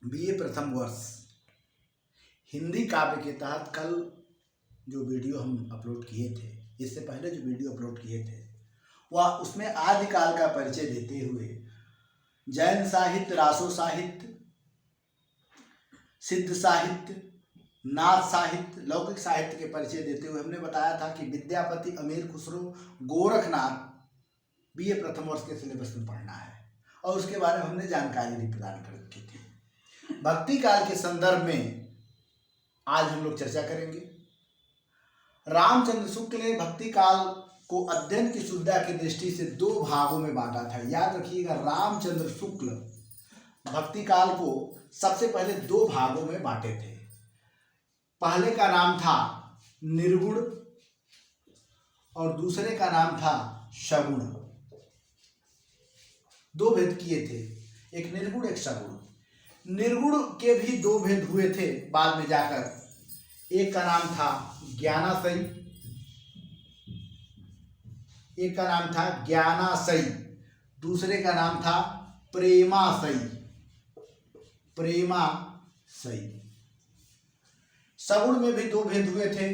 BA प्रथम वर्ष हिंदी काव्य के तहत कल जो वीडियो हम अपलोड किए थे, इससे पहले जो वीडियो अपलोड किए थे, वह उसमें आदिकाल का परिचय देते हुए जैन साहित्य, रासो साहित्य, सिद्ध साहित्य, नाथ साहित्य, लौकिक साहित्य के परिचय देते हुए हमने बताया था कि विद्यापति, अमीर खुसरो, गोरखनाथ बीए प्रथम वर्ष के सिलेबस में पढ़ना है और उसके बारे में हमने जानकारी भी प्रदान कर रखी थी। भक्ति काल के संदर्भ में आज हम लोग चर्चा करेंगे। रामचंद्र शुक्ल ने भक्ति काल को अध्ययन की सुविधा की दृष्टि से दो भागों में बांटा था। याद रखिएगा, रामचंद्र शुक्ल भक्ति काल को सबसे पहले दो भागों में बांटे थे। पहले का नाम था निर्गुण और दूसरे का नाम था सगुण। दो भेद किए थे, एक निर्गुण एक सगुण। निर्गुण के भी दो भेद हुए थे बाद में जाकर। एक का नाम था ज्ञानाशयी, एक का नाम था ज्ञानाशयी, दूसरे का नाम था प्रेमाशयी। प्रेमाशयी। सगुण में भी दो भेद हुए थे।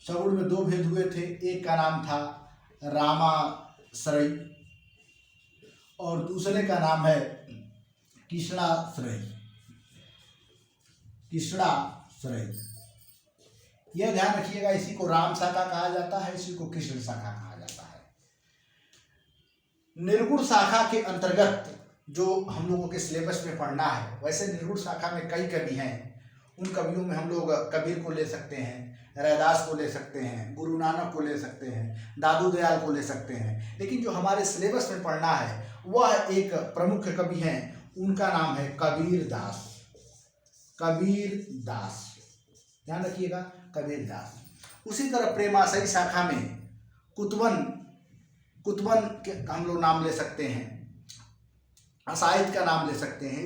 सगुण में दो भेद हुए थे, एक का नाम था रामाश्रयी और दूसरे का नाम है कृष्णाश्रयी। कृष्णाश्रयी। यह ध्यान रखिएगा, इसी को राम शाखा कहा जाता है, इसी को कृष्ण शाखा कहा जाता है। निर्गुण शाखा के अंतर्गत जो हम लोगों के सिलेबस में पढ़ना है, वैसे निर्गुण शाखा में कई कवि हैं। उन कवियों में हम लोग कबीर को ले सकते हैं, रैदास को ले सकते हैं, गुरु नानक को ले सकते हैं, दादू दयाल को ले सकते हैं। लेकिन जो हमारे सिलेबस में पढ़ना है वह एक प्रमुख कवि हैं, उनका नाम है कबीर दास। कबीर दास, ध्यान रखिएगा, कबीर दास। उसी तरह प्रेमाशयी शाखा में कुतवन के हम लोग नाम ले सकते हैं, असाहित का नाम ले सकते हैं,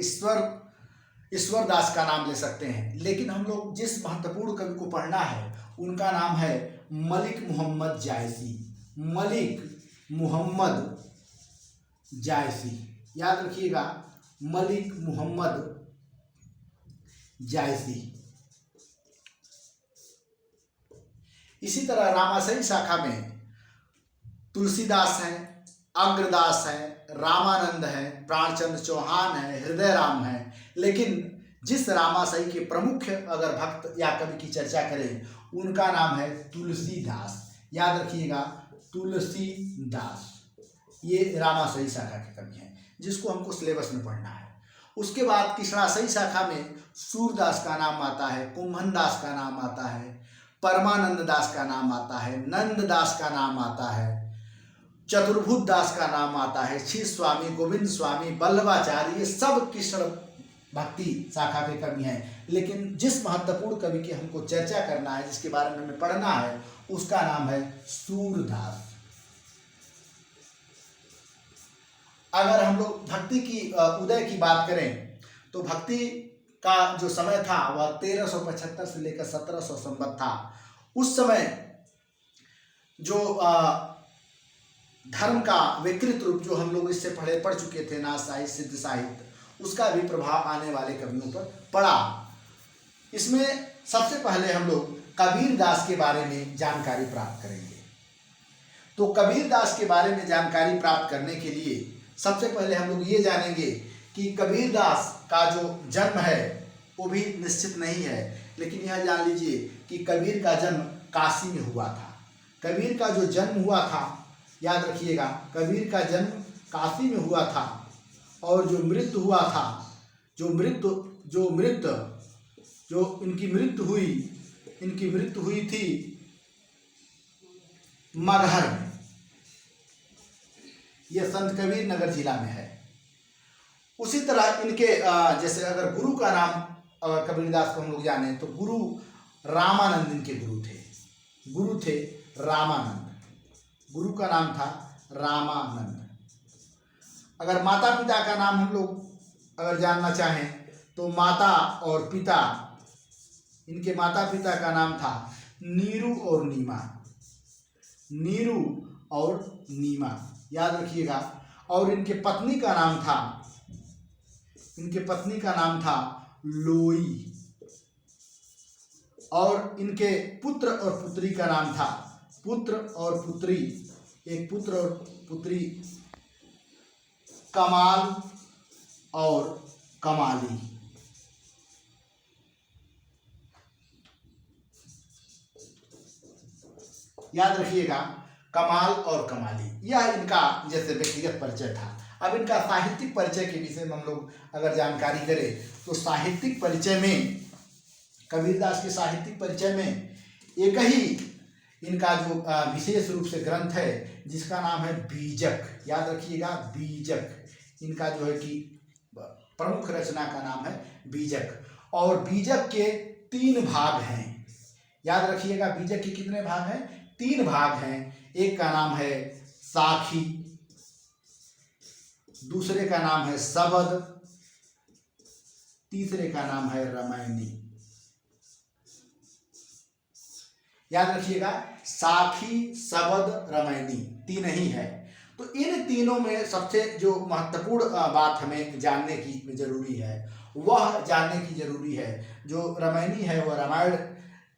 ईश्वर दास का नाम ले सकते हैं। लेकिन हम लोग जिस महत्वपूर्ण कवि को पढ़ना है उनका नाम है मलिक मोहम्मद जायसी। मलिक मोहम्मद जायसी, याद रखिएगा, मलिक मोहम्मद जायसी। इसी तरह रामाशयी शाखा में तुलसीदास हैं, अग्रदास हैं, रामानंद हैं, प्राणचंद्र चौहान हैं, हृदय राम हैं। लेकिन जिस रामाशयी के प्रमुख अगर भक्त या कवि की चर्चा करें उनका नाम है तुलसीदास। याद रखिएगा, तुलसीदास। ये रामाशयी शाखा के कवि हैं जिसको हमको सिलेबस में पढ़ना है। उसके बाद कृष्णाशयी शाखा में सूरदास का नाम आता है, कुंभन दास का नाम आता है, परमानंद दास का नाम आता है, नंद दास का नाम आता है, चतुर्भुज दास का नाम आता है, श्री स्वामी, गोविंद स्वामी, वल्लभाचार्य, ये सब कृष्ण भक्ति शाखा के कवि हैं। लेकिन जिस महत्वपूर्ण कवि की हमको चर्चा करना है, जिसके बारे में हमें पढ़ना है, उसका नाम है सूरदास। अगर हम लोग भक्ति की उदय की बात करें तो भक्ति का जो समय था वह 1375 से लेकर 1700 संवत था। उस समय जो धर्म का विकृत रूप जो हम लोग इससे पढ़ चुके थे, नाथ साहित्य, सिद्ध साहित्य, उसका भी प्रभाव आने वाले कवियों पर पड़ा। इसमें सबसे पहले हम लोग कबीर दास के बारे में जानकारी प्राप्त करेंगे। तो कबीर दास के बारे में जानकारी प्राप्त करने के लिए सबसे पहले हम लोग ये जानेंगे कि कबीर दास का जो जन्म है वो भी निश्चित नहीं है। लेकिन यह जान लीजिए कि कबीर का जन्म काशी में हुआ था। कबीर का जो जन्म हुआ था, याद रखिएगा, कबीर का जन्म काशी में हुआ था और जो मृत्यु हुआ था, जो इनकी मृत्यु हुई थी मगहर में। यह संत कबीर नगर जिला में है। उसी तरह इनके जैसे अगर गुरु का नाम कबीरदास को हम लोग जाने तो गुरु रामानंद इनके गुरु थे। गुरु थे रामानंद, गुरु का नाम था रामानंद। अगर माता पिता का नाम हम लोग अगर जानना चाहें तो माता और पिता, इनके माता पिता का नाम था नीरू और नीमा। नीरू और नीमा, याद रखिएगा। और इनके पत्नी का नाम था इनके पत्नी का नाम था लोई, और इनके पुत्र और पुत्री का नाम था, पुत्र और पुत्री, एक पुत्र और पुत्री कमाल और कमाली। याद रखिएगा, कमाल और कमाली, यह इनका जैसे व्यक्तिगत परिचय था। अब इनका साहित्यिक परिचय के विषय में हम लोग अगर जानकारी करें तो साहित्यिक परिचय में, कबीरदास के साहित्यिक परिचय में एक ही इनका जो विशेष रूप से ग्रंथ है जिसका नाम है बीजक। याद रखिएगा, बीजक इनका जो है कि प्रमुख रचना का नाम है बीजक। और बीजक के 3 भाग हैं। याद रखिएगा, बीजक के कितने भाग हैं? 3 भाग हैं। एक का नाम है साखी, दूसरे का नाम है सबद, तीसरे का नाम है रामायणी। याद रखिएगा, साखी, सबद, रामायणी 3 ही है। तो इन तीनों में सबसे जो महत्वपूर्ण बात हमें जानने की जरूरी है, वह जानने की जरूरी है जो रामायणी है वह रामायण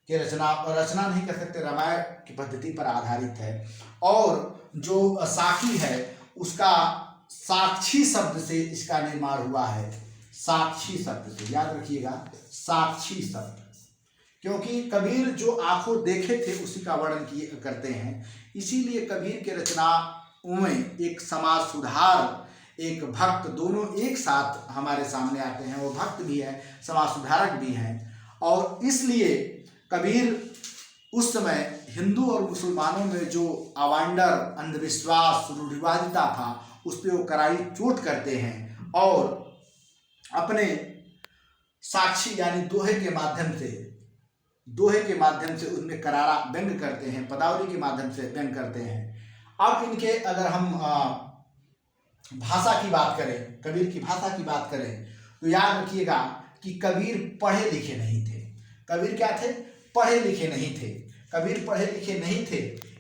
की रचना नहीं कर सकते, रामायण की पद्धति पर आधारित है। और जो साखी है उसका साक्षी शब्द से इसका निर्माण हुआ है, साक्षी शब्द से। याद रखिएगा, साक्षी शब्द, क्योंकि कबीर जो आंखों देखे थे उसी का वर्णन करते हैं, इसीलिए कबीर के रचनाओं में एक समाज सुधार, एक भक्त, दोनों एक साथ हमारे सामने आते हैं। वो भक्त भी है, समाज सुधारक भी हैं। और इसलिए कबीर उस समय हिंदू और मुसलमानों में जो अवांडर, अंधविश्वास, रूढ़िवादिता था उस पर वो करारी चोट करते हैं और अपने साक्षी यानी दोहे के माध्यम से उनमें करारा व्यंग करते हैं, पदावली के माध्यम से व्यंग करते हैं। अब इनके अगर हम भाषा की बात करें, कबीर की भाषा की बात करें तो याद रखिएगा कि कबीर पढ़े लिखे नहीं थे। कबीर क्या थे? पढ़े लिखे नहीं थे। कबीर पढ़े लिखे नहीं थे,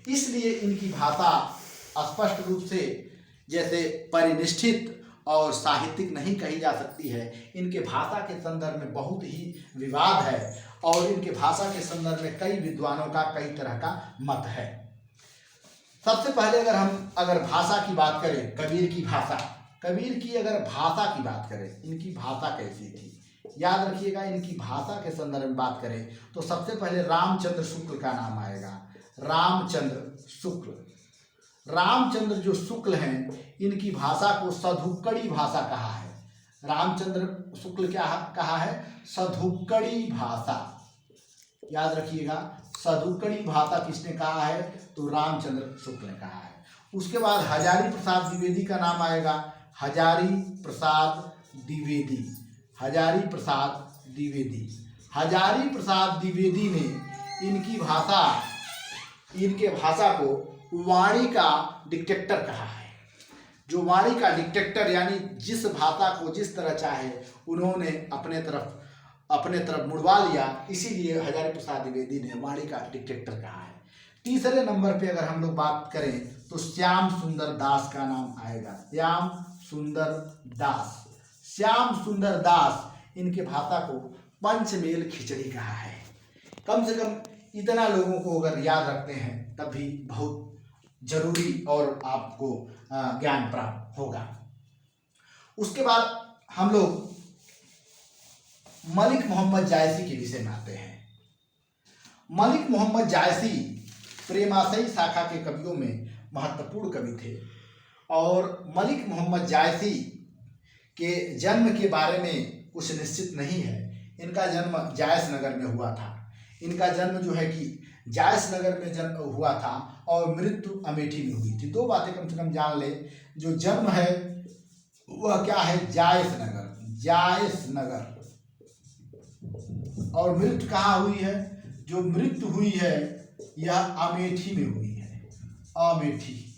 इसलिए इनकी भाषा स्पष्ट रूप से जैसे परिनिष्ठित और साहित्यिक नहीं कही जा सकती है। इनके भाषा के संदर्भ में बहुत ही विवाद है और इनके भाषा के संदर्भ में कई विद्वानों का कई तरह का मत है। सबसे पहले अगर भाषा की बात करें, कबीर की अगर भाषा की बात करें, इनकी भाषा कैसी थी? याद रखिएगा, इनकी भाषा के संदर्भ में बात करें तो सबसे पहले रामचंद्र शुक्ल का नाम आएगा। रामचंद्र जो शुक्ल हैं, इनकी भाषा को सधुक्कड़ी भाषा कहा है। रामचंद्र शुक्ल क्या कहा है? सधुक्कड़ी भाषा। याद रखिएगा, सधुक्कड़ी भाषा किसने कहा है? तो रामचंद्र शुक्ल ने कहा है। उसके बाद हजारी प्रसाद द्विवेदी का नाम आएगा। हजारी प्रसाद द्विवेदी ने इनके भाषा को वाणी का डिक्टेटर कहा है। जो वाणी का डिक्टेटर यानी जिस भाषा को जिस तरह चाहे उन्होंने अपने तरफ मुड़वा लिया, इसीलिए हजारी प्रसाद द्विवेदी ने वाणी का डिक्टेटर कहा है। तीसरे नंबर पे अगर हम लोग बात करें तो श्याम सुंदर दास का नाम आएगा। श्याम सुंदर दास इनके भाषा को पंचमेल खिचड़ी कहा है। कम से कम इतना लोगों को अगर याद रखते हैं तब भी बहुत जरूरी और आपको ज्ञान प्राप्त होगा। उसके बाद हम लोग मलिक मोहम्मद जायसी के विषय में आते हैं। मलिक मोहम्मद जायसी प्रेमाशयी शाखा के कवियों में महत्वपूर्ण कवि थे और मलिक मोहम्मद जायसी के जन्म के बारे में कुछ निश्चित नहीं है। इनका जन्म जायस नगर में हुआ था। इनका जन्म जो है कि जायस नगर में जन्म हुआ था और मृत्यु अमेठी में हुई थी। 2 बातें कम से कम जान ले, जो जन्म है वह क्या है? जायस नगर, और मृत्यु कहाँ हुई है? जो मृत्यु हुई है यह अमेठी में हुई है। अमेठी,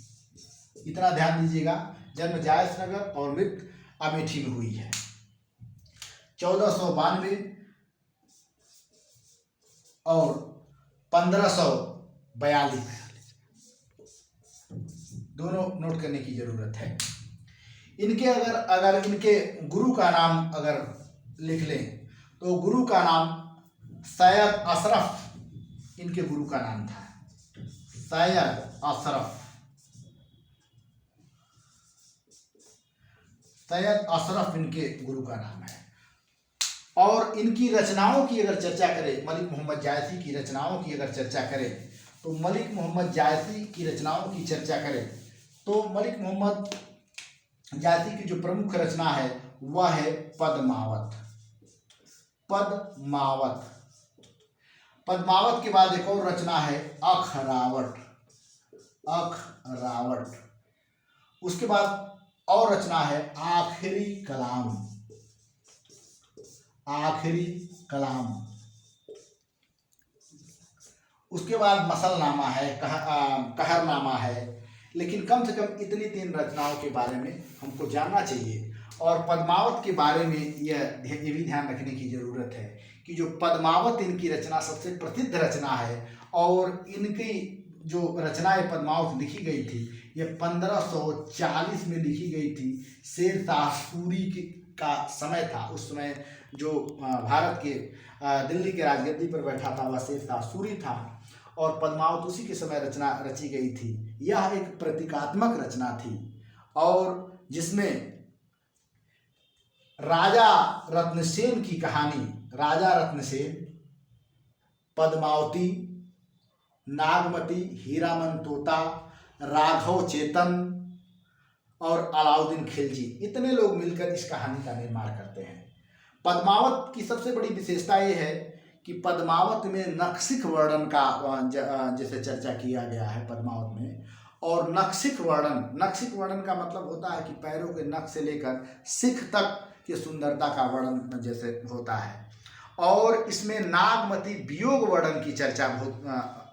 इतना ध्यान दीजिएगा, जन्म जायस नगर और मृत्यु अमेठी में हुई है। 1492 और 1542 दोनों नोट करने की जरूरत है। इनके अगर अगर इनके गुरु का नाम अगर लिख लें तो गुरु का नाम सैयद अशरफ इनके गुरु का नाम था। सैयद अशरफ, सैयद अशरफ इनके गुरु का नाम है। और इनकी रचनाओं की अगर चर्चा करें, मलिक मोहम्मद जायसी की रचनाओं की अगर चर्चा करें तो मलिक मोहम्मद जायसी की रचनाओं की चर्चा करें तो मलिक मोहम्मद जायसी की जो प्रमुख रचना है वह है पद्मावत। पद्मावत, पद्मावत के बाद एक और रचना है अखरावट। अखरावट, उसके बाद और रचना है आखिरी कलाम। आखिरी कलाम, उसके बाद मसलनामा है, कहरनामा है। लेकिन कम से कम इतनी 3 रचनाओं के बारे में हमको जानना चाहिए। और पद्मावत के बारे में ये भी ध्यान रखने की ज़रूरत है कि जो पद्मावत इनकी रचना सबसे प्रसिद्ध रचना है और इनकी जो रचनाएं पद्मावत लिखी गई थी ये 1540 में लिखी गई थी। शेरशाह सूरी का समय था। उस समय जो भारत के दिल्ली के राजगद्दी पर बैठा था वह शेरशाह सूरी था और पद्मावत उसी के समय रचना रची गई थी। यह एक प्रतीकात्मक रचना थी और जिसमें राजा रत्नसेन की कहानी, राजा रत्नसेन, पद्मावती, नागमती, हीरामन तोता, राघव चेतन और अलाउद्दीन खिलजी, इतने लोग मिलकर इस कहानी का निर्माण करते हैं। पद्मावत की सबसे बड़ी विशेषता ये है कि पद्मावत में नक्सिक वर्णन का जैसे चर्चा किया गया है पद्मावत में। और नक्सिक वर्णन का मतलब होता है कि पैरों के नख से लेकर सिख तक की सुंदरता का वर्णन जैसे होता है। और इसमें नागमती वियोग वर्णन की चर्चा बहुत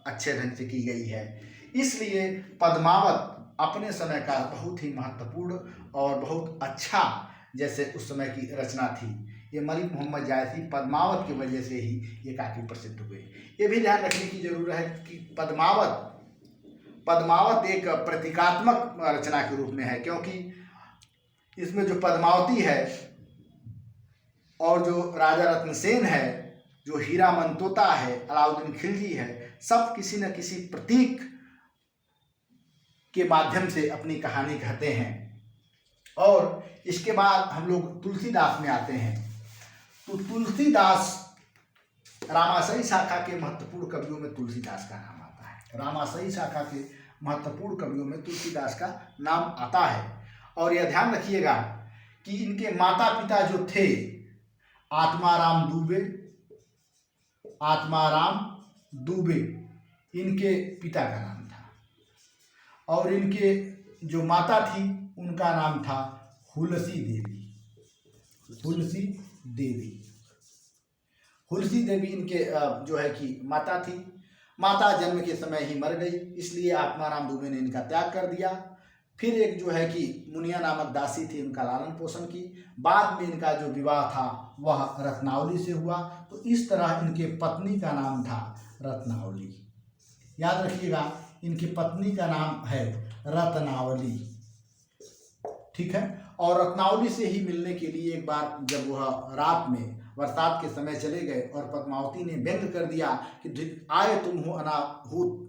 अच्छे ढंग से की गई है। इसलिए पद्मावत अपने समय का बहुत ही महत्वपूर्ण और बहुत अच्छा जैसे उस समय की रचना थी। ये मलिक मोहम्मद जायसी पद्मावत की वजह से ही ये काफ़ी प्रसिद्ध हुए। ये भी ध्यान रखने की जरूरत है कि पद्मावत एक प्रतीकात्मक रचना के रूप में है, क्योंकि इसमें जो पद्मावती है और जो राजा रत्नसेन है, जो हीरामन तोता है, अलाउद्दीन खिलजी है, सब किसी न किसी प्रतीक के माध्यम से अपनी कहानी कहते हैं। और इसके बाद हम लोग तुलसीदास में आते हैं। तो तुलसीदास, रामाशयी शाखा के महत्वपूर्ण कवियों में तुलसीदास का नाम आता है। रामाशयी शाखा के महत्वपूर्ण कवियों में तुलसीदास का नाम आता है। और यह ध्यान रखिएगा कि इनके माता पिता जो थे आत्माराम दुबे इनके पिता का नाम था। और इनके जो माता थी उनका नाम था हुलसी देवी इनके जो है कि माता थी। माता जन्म के समय ही मर गई, इसलिए आत्माराम दुबे ने इनका त्याग कर दिया। फिर एक जो है कि मुनिया नामक दासी थी, उनका लालन पोषण की। बाद में इनका जो विवाह था वह रत्नावली से हुआ। तो इस तरह इनके पत्नी का नाम था रत्नावली। याद रखिएगा, इनकी पत्नी का नाम है रत्नावली, ठीक है। और रत्नावली से ही मिलने के लिए एक बार जब वह रात में बरसात के समय चले गए और पद्मावती ने व्यंग कर दिया कि धिक आए तुम हो अनाहूत,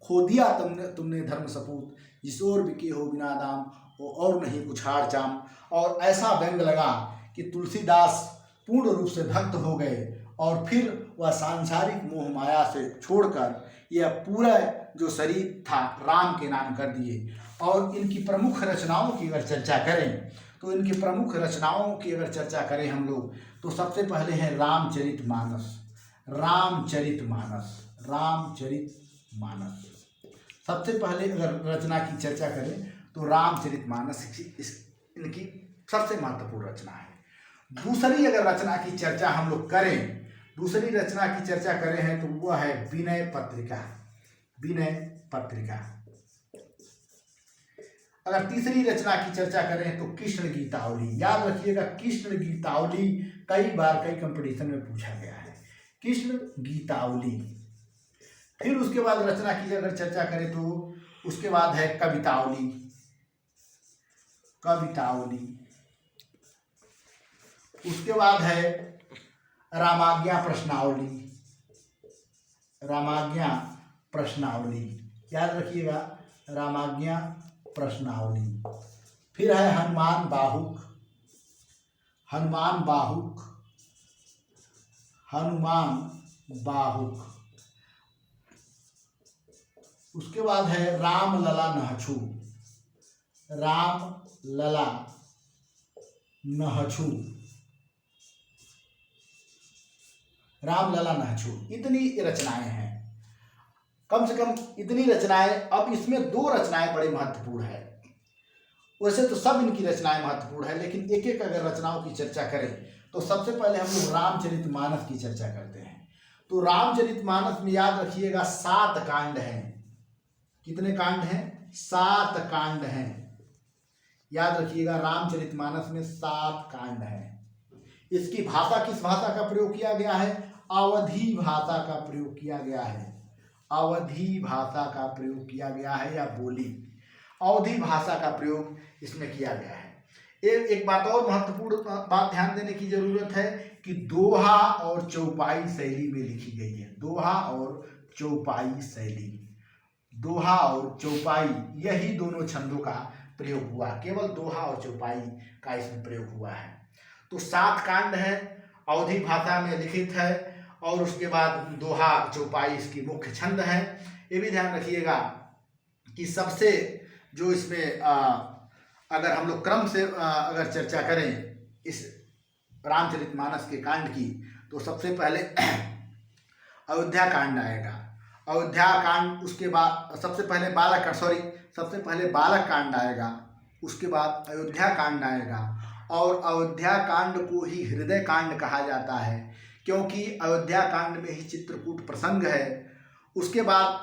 खो दिया तुमने धर्म सपूत, जिस ओर बिके हो बिना दाम, वो और नहीं कुछ हार चाम। और ऐसा व्यंग लगा कि तुलसीदास पूर्ण रूप से भक्त हो गए और फिर वह सांसारिक मोह माया से छोड़कर यह पूरा जो शरीर था राम के नाम कर दिए। और इनकी प्रमुख रचनाओं की अगर चर्चा करें तो इनकी प्रमुख रचनाओं की अगर चर्चा करें हम लोग तो सबसे पहले है रामचरितमानस। सबसे पहले अगर रचना की चर्चा करें तो रामचरितमानस इनकी सबसे महत्वपूर्ण रचना है। दूसरी अगर रचना की चर्चा हम लोग करें, दूसरी रचना की चर्चा करें हैं तो वह है विनय पत्रिका। अगर तीसरी रचना की चर्चा करें तो कृष्ण गीतावली। याद रखिएगा, कृष्ण गीतावली कई बार कई कंपटीशन में पूछा गया है, कृष्ण गीतावली। फिर उसके बाद रचना की अगर चर्चा करें तो उसके बाद है कवितावली। कवितावली। उसके बाद है रामाज्ञा प्रश्नावली, रामाज्ञा प्रश्नावली, याद रखिएगा, रामाज्ञा प्रश्नावली। फिर है हनुमान बाहुक, हनुमान बाहुक, हनुमान बाहुक। उसके बाद है राम लला नहछू, राम लला नहछू, राम लला नहछू। इतनी रचनाएं हैं, कम से कम इतनी रचनाएं। अब इसमें दो रचनाएं बड़े महत्वपूर्ण है। वैसे तो सब इनकी रचनाएं महत्वपूर्ण है, लेकिन एक एक अगर रचनाओं की चर्चा करें तो सबसे पहले हम लोग रामचरितमानस की चर्चा करते हैं। तो रामचरितमानस में याद रखिएगा 7 कांड हैं। कितने कांड हैं? 7 कांड हैं। याद रखिएगा, रामचरितमानस में 7 कांड हैं। इसकी भाषा किस भाषा का प्रयोग किया गया है? अवधी भाषा का प्रयोग किया गया है, अवधी भाषा का प्रयोग किया गया है, या बोली अवधी भाषा का प्रयोग इसमें किया गया है। एक बात और महत्वपूर्ण बात ध्यान देने की जरूरत है कि दोहा और चौपाई शैली में लिखी गई है। दोहा और चौपाई शैली, दोहा और चौपाई, यही दोनों छंदों का प्रयोग हुआ, केवल दोहा और चौपाई का इसमें प्रयोग हुआ है। तो 7 कांड है, अवधी भाषा में लिखित है, और उसके बाद दोहा चौपाई इसकी मुख्य छंद है। ये भी ध्यान रखिएगा कि सबसे जो इसमें अगर हम लोग क्रम से अगर चर्चा करें इस रामचरितमानस के कांड की, तो सबसे पहले अयोध्या कांड आएगा, अयोध्या कांड। उसके बाद सबसे पहले बालक कांड आएगा, उसके बाद अयोध्या कांड आएगा। और अयोध्या कांड को ही हृदय कांड कहा जाता है, क्योंकि अयोध्या कांड में ही चित्रकूट प्रसंग है। उसके बाद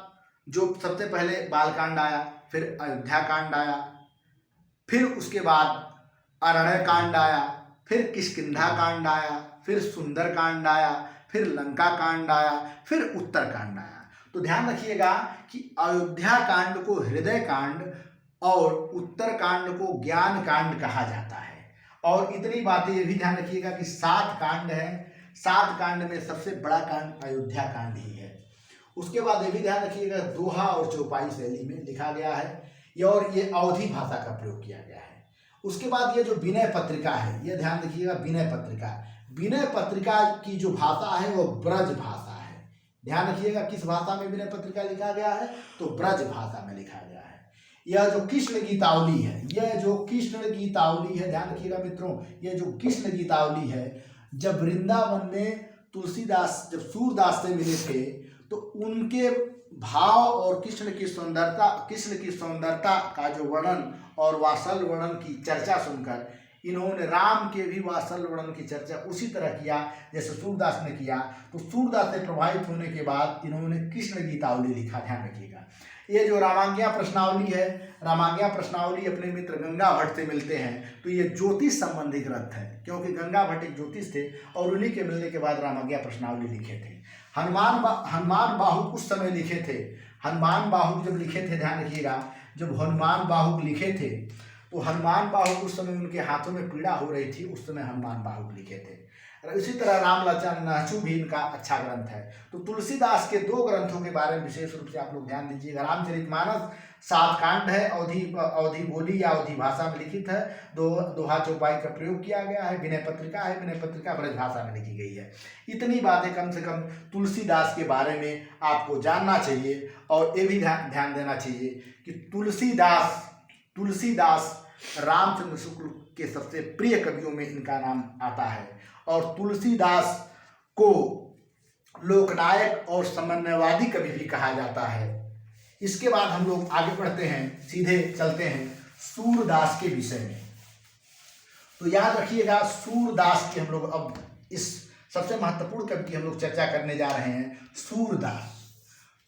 जो सबसे पहले बालकांड आया, फिर अयोध्या कांड आया, फिर उसके बाद अरण्य कांड आया, फिर किष्किंधा कांड आया, फिर सुंदर कांड आया, फिर लंका कांड आया, फिर उत्तर कांड आया। तो ध्यान रखिएगा कि अयोध्या कांड को हृदय कांड और उत्तर कांड को ज्ञान कांड कहा जाता है। और इतनी बातें ये भी ध्यान रखिएगा कि 7 कांड हैं, 7 कांड में सबसे बड़ा कांड अयोध्या कांड ही है। उसके बाद ये भी ध्यान रखिएगा दोहा और चौपाई शैली में लिखा गया है, और ये अवधी भाषा का प्रयोग किया गया है। उसके बाद ये जो विनय पत्रिका है, ये ध्यान रखिएगा, विनय पत्रिका, विनय पत्रिका की जो भाषा है वो ब्रज भाषा है। ध्यान रखिएगा किस भाषा में विनय पत्रिका लिखा गया है? तो ब्रज भाषा में लिखा गया है। यह जो कृष्ण गीतावली है, यह जो कृष्ण गीतावली है, ध्यान रखिएगा मित्रों, यह जो कृष्ण गीतावली है, जब वृंदावन में तुलसीदास जब सूरदास से मिले थे, तो उनके भाव और कृष्ण की सौंदर्यता का जो वर्णन और वात्सल्य वर्णन की चर्चा सुनकर इन्होंने राम के भी वात्सल्य वर्णन की चर्चा उसी तरह किया जैसे सूरदास ने किया। तो सूरदास से प्रभावित होने के बाद इन्होंने कृष्ण गीतावली लिखा। ध्यान रखिएगा, ये जो रामाज्ञा प्रश्नावली है, रामाज्ञा प्रश्नावली अपने मित्र गंगा भट्ट से मिलते हैं, तो ये ज्योतिष संबंधी ग्रंथ है, क्योंकि गंगा भट्ट एक ज्योतिष थे और उन्हीं के मिलने के बाद रामाज्ञा प्रश्नावली लिखे थे। हनुमान बाहुक उस समय लिखे थे, हनुमान बाहुक जब लिखे थे, ध्यान रखिएगा, जब हनुमान बाहुक लिखे थे तो हनुमान बाहुक उस समय उनके हाथों में पीड़ा हो रही थी, उस समय हनुमान बाहुक लिखे थे। इसी तरह राम लला नहछू भी इनका अच्छा ग्रंथ है। तो तुलसीदास के 2 ग्रंथों के बारे में विशेष रूप से आप लोग ध्यान दीजिएगा। रामचरितमानस 7 कांड है, अवधी बोली या अवधी भाषा में लिखित है, दोहा चौपाई का प्रयोग किया गया है, विनय पत्रिका है, विनय पत्रिका ब्रज भाषा में लिखी गई है। इतनी बातें कम से कम तुलसीदास के बारे में आपको जानना चाहिए। और ये भी ध्यान देना चाहिए कि तुलसीदास रामचंद्र शुक्ल के सबसे प्रिय कवियों में इनका नाम आता है, और तुलसीदास को लोकनायक और समन्वयवादी कवि भी कहा जाता है। इसके बाद हम लोग आगे बढ़ते हैं, सीधे चलते हैं सूरदास के विषय में। तो याद रखिएगा, सूरदास की हम लोग अब इस सबसे महत्वपूर्ण कवि की हम लोग चर्चा करने जा रहे हैं, सूरदास।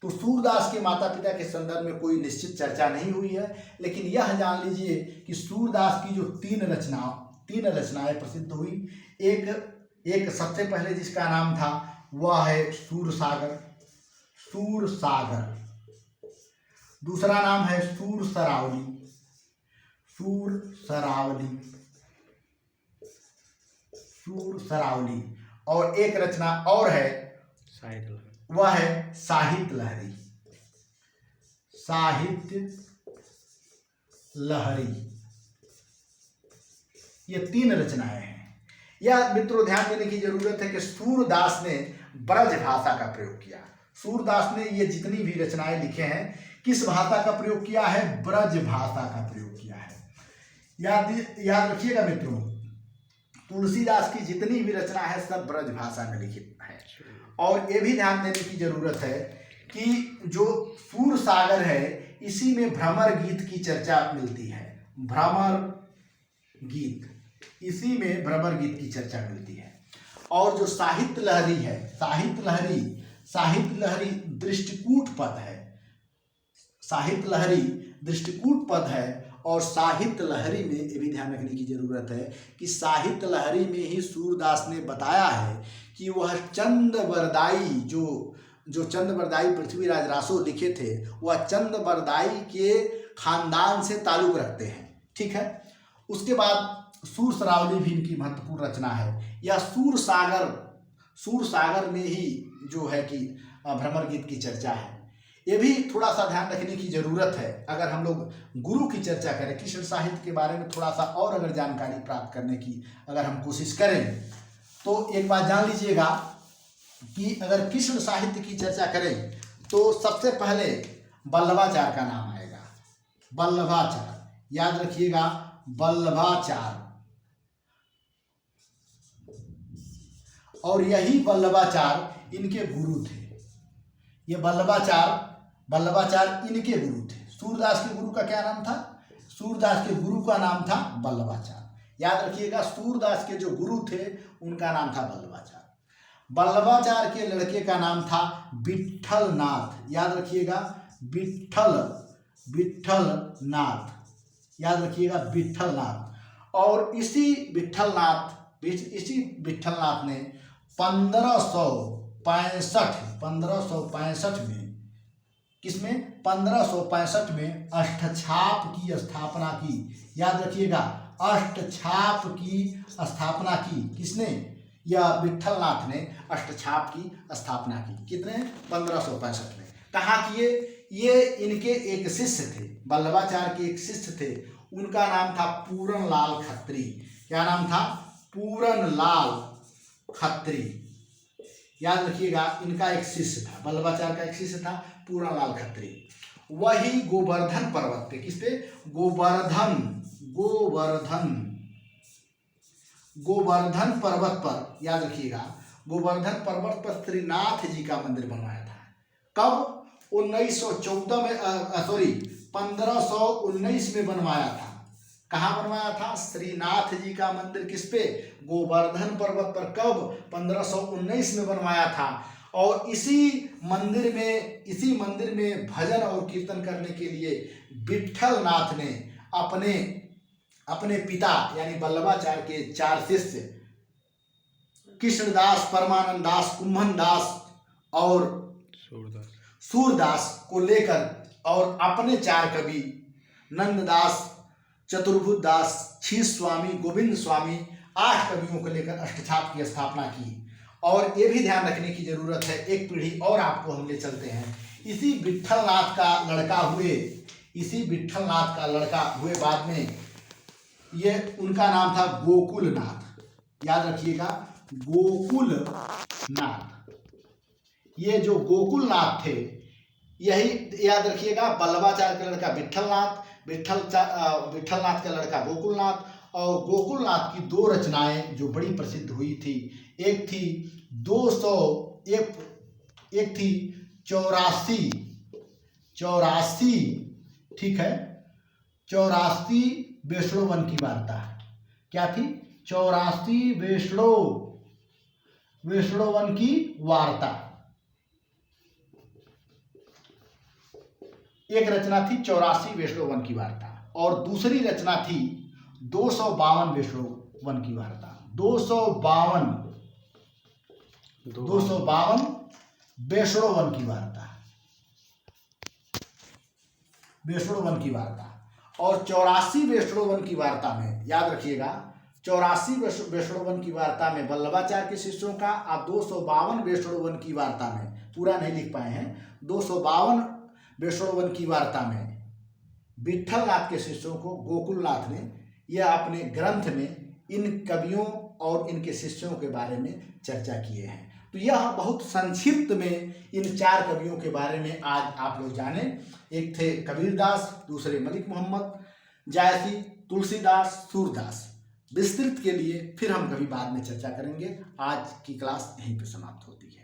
तो सूरदास के माता पिता के संदर्भ में कोई निश्चित चर्चा नहीं हुई है, लेकिन यह जान लीजिए कि सूरदास की जो 3 रचनाएं प्रसिद्ध हुई। एक सबसे पहले जिसका नाम था वह है सूरसागर, दूसरा नाम है सूरसरावली, सरावली। और एक रचना और है, वह है साहित्य लहरी। ये 3 रचनाएं हैं। यह मित्रों ध्यान देने की जरूरत है कि सूरदास ने ब्रज भाषा का प्रयोग किया। सूरदास ने ये जितनी भी रचनाएं लिखे हैं किस भाषा का प्रयोग किया है? ब्रज भाषा का प्रयोग किया है। याद रखिएगा मित्रों, तुलसीदास की जितनी भी रचना है सब ब्रज भाषा में लिखित है। और ये भी ध्यान देने की जरूरत है कि जो सूर सागर है इसी में भ्रमर गीत की चर्चा मिलती है। इसी में भ्रमर गीत की चर्चा मिलती है। और जो साहित्य लहरी है, साहित्य लहरी दृष्टिकूट पद है। और साहित्य लहरी में ये भी ध्यान रखने की जरूरत है कि साहित्य लहरी में ही सूरदास ने बताया है कि वह चंदबरदाई जो चंदबरदाई पृथ्वीराज रासो लिखे थे, वह चंदबरदाई के खानदान से ताल्लुक रखते हैं। ठीक है। उसके बाद सूर सरावली भी इनकी महत्वपूर्ण रचना है। यह सूर सागर में ही जो है कि भ्रमर गीत की चर्चा है। ये भी थोड़ा सा ध्यान रखने की जरूरत है। अगर हम लोग गुरु की चर्चा करें, कृष्ण साहित्य के बारे में थोड़ा सा और अगर जानकारी प्राप्त करने की अगर हम कोशिश करें तो एक बात जान लीजिएगा कि अगर कृष्ण साहित्य की चर्चा करें तो सबसे पहले वल्लभाचार्य का नाम आएगा। वल्लभाचार्य, याद रखिएगा, वल्लभाचार्य। और यही वल्लभाचार्य इनके गुरु थे। ये वल्लभाचार्य इनके गुरु थे। सूरदास के गुरु का क्या नाम था? सूरदास के गुरु का नाम था वल्लभाचार्य। याद रखिएगा, सूरदास के जो गुरु थे उनका नाम था वल्लभाचार्य। वल्लभाचार्य के लड़के का नाम था विट्ठलनाथ। याद रखिएगा, विट्ठलनाथ। याद रखिएगा, विट्ठलनाथ। और इसी विट्ठलनाथ ने 1565 में, किसमें? 1565 में अष्टछाप की स्थापना की। याद रखिएगा, अष्टछाप की स्थापना की। किसने? यह विट्ठलनाथ ने अष्टछाप की स्थापना की। कितने? 1565 में। कहाँ किए? ये इनके एक शिष्य थे, वल्लभाचार्य के एक शिष्य थे, उनका नाम था पूरनलाल खत्री। क्या नाम था? पूरनलाल खत्री। याद रखिएगा, इनका एक शिष्य था, वल्लभाचार्य का एक शिष्य था पूरनलाल खत्री। वही गोवर्धन पर्वत पे, किस पे? गोवर्धन पर्वत पर, याद रखिएगा, गोवर्धन पर्वत पर श्रीनाथ जी का मंदिर बनवाया था। कब? 1519 में बनवाया था। कहाँ बनवाया था? श्रीनाथ जी का मंदिर किस पे? गोवर्धन पर्वत पर। कब? 1519 में बनवाया था। और इसी मंदिर में भजन और कीर्तन करने के लिए विट्ठलनाथ ने अपने पिता यानी वल्लभाचार्य के 4 शिष्य कृष्णदास, परमानंद दास, कुम्भन दास और सूरदास को लेकर और अपने 4 कवि नंददास, चतुर्भुज दास, शीश स्वामी, गोविंद स्वामी, 8 कवियों को लेकर अष्टछाप की स्थापना की। और ये भी ध्यान रखने की जरूरत है, एक पीढ़ी और आपको हम ले चलते हैं। इसी विट्ठलनाथ का लड़का हुए बाद में, ये उनका नाम था गोकुलनाथ। याद रखिएगा, गोकुलनाथ। ये जो गोकुलनाथ थे, यही याद रखिएगा, वल्लभाचार्य का लड़का विट्ठलनाथ का लड़का गोकुलनाथ। और गोकुलनाथ की 2 रचनाएं जो बड़ी प्रसिद्ध हुई थी, एक थी 84, ठीक है, 84 वैष्णोवन की वार्ता। क्या थी? 84 वैष्णोवन की वार्ता। एक रचना थी 84 वैष्णोवन की वार्ता और दूसरी रचना थी 252 वैष्णोवन की वार्ता। 252 वैष्णोवन की वार्ता। और 84 बेसड़ोवन की वार्ता में, याद रखिएगा, 84 बेसड़ोवन की वार्ता में वल्लभाचार्य के शिष्यों का, और 252 बेसड़ोवन की वार्ता में, पूरा नहीं लिख पाए हैं, 252 बेसड़ोवन की वार्ता में विट्ठल नाथ के शिष्यों को गोकुलनाथ ने यह अपने ग्रंथ में इन कवियों और इनके शिष्यों के बारे में चर्चा किए हैं। तो यह बहुत संक्षिप्त में इन 4 कवियों के बारे में आज आप लोग जाने। एक थे कबीरदास, दूसरे मलिक मोहम्मद, जायसी, तुलसीदास, सूरदास। विस्तृत के लिए फिर हम कभी बाद में चर्चा करेंगे। आज की क्लास यहीं पे समाप्त होती है।